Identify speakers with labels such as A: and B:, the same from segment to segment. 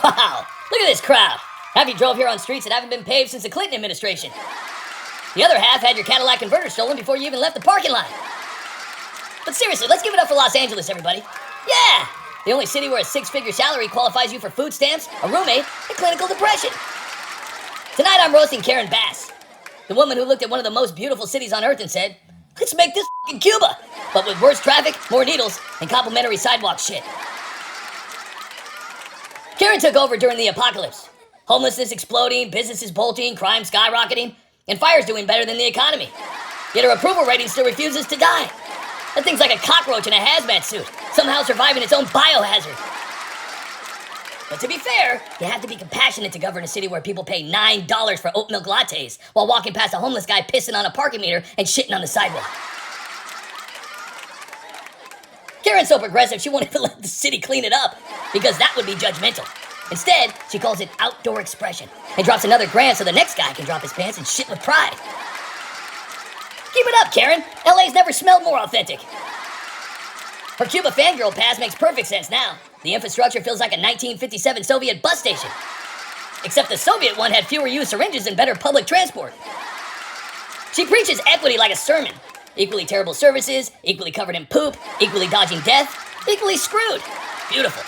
A: Wow, look at this crowd. Half you drove here on streets that haven't been paved since the Clinton administration. The other half had your Cadillac converter stolen before you even left the parking lot. But seriously, let's give it up for Los Angeles, everybody. Yeah! The only city where a six-figure salary qualifies you for food stamps, a roommate, and clinical depression. Tonight I'm roasting Karen Bass, the woman who looked at one of the most beautiful cities on earth and said, let's make this f***ing Cuba, but with worse traffic, more needles, and complimentary sidewalk shit. Karen took over during the apocalypse. Homelessness exploding, businesses bolting, crime skyrocketing, and fire's doing better than the economy. Yet her approval rating still refuses to die. That thing's like a cockroach in a hazmat suit, somehow surviving its own biohazard. But to be fair, you have to be compassionate to govern a city where people pay $9 for oat milk lattes while walking past a homeless guy pissing on a parking meter and shitting on the sidewalk. Karen's so progressive she won't even let the city clean it up, because that would be judgmental. Instead, she calls it outdoor expression and drops another grand so the next guy can drop his pants and shit with pride. Keep it up, Karen. LA's never smelled more authentic. Her Cuba fangirl pass makes perfect sense now. The infrastructure feels like a 1957 Soviet bus station. Except the Soviet one had fewer used syringes and better public transport. She preaches equity like a sermon. Equally terrible services, equally covered in poop, equally dodging death, equally screwed. Beautiful.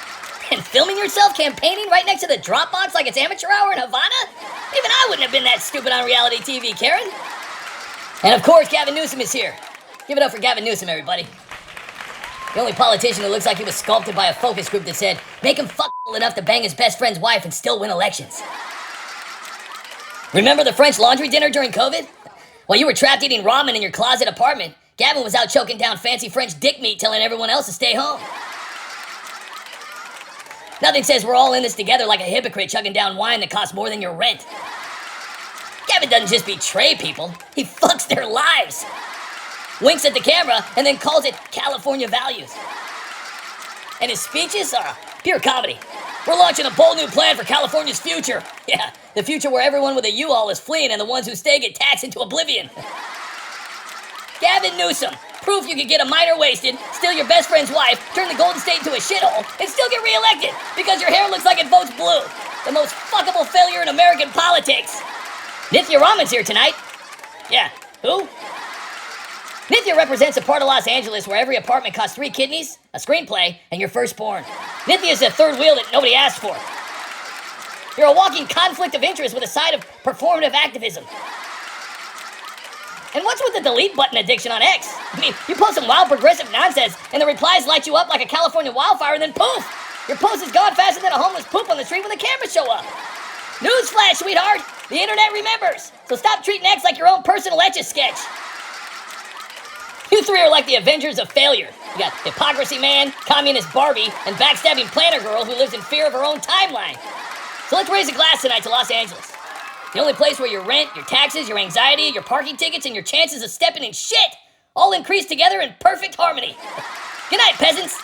A: And filming yourself campaigning right next to the Dropbox like it's amateur hour in Havana? Even I wouldn't have been that stupid on reality TV, Karen. And of course, Gavin Newsom is here. Give it up for Gavin Newsom, everybody. The only politician who looks like he was sculpted by a focus group that said, make him fuckable enough to bang his best friend's wife and still win elections. Remember the French laundry dinner during COVID? While you were trapped eating ramen in your closet apartment, Gavin was out choking down fancy French dick meat telling everyone else to stay home. Nothing says we're all in this together like a hypocrite chugging down wine that costs more than your rent. Gavin doesn't just betray people, he fucks their lives. Winks at the camera and then calls it California values. And his speeches are pure comedy. We're launching a bold new plan for California's future. Yeah, the future where everyone with a U-Haul is fleeing and the ones who stay get taxed into oblivion. Gavin Newsom, proof you could get a minor wasted, steal your best friend's wife, turn the Golden State into a shithole, and still get reelected because your hair looks like it votes blue. The most fuckable failure in American politics. Nithya Raman's here tonight. Yeah, who? Nithya represents a part of Los Angeles where every apartment costs 3 kidneys, a screenplay, and your firstborn. Nithya is the third wheel that nobody asked for. You're a walking conflict of interest with a side of performative activism. And what's with the delete button addiction on X? I mean, you post some wild progressive nonsense, and the replies light you up like a California wildfire, and then poof! Your post is gone faster than a homeless poop on the street when the cameras show up. Newsflash, sweetheart! The internet remembers! So stop treating X like your own personal Etch-a-Sketch. You three are like the Avengers of failure. You got Hypocrisy Man, Communist Barbie, and Backstabbing Planner Girl who lives in fear of her own timeline. So let's raise a glass tonight to Los Angeles. The only place where your rent, your taxes, your anxiety, your parking tickets, and your chances of stepping in shit all increase together in perfect harmony. Good night, peasants.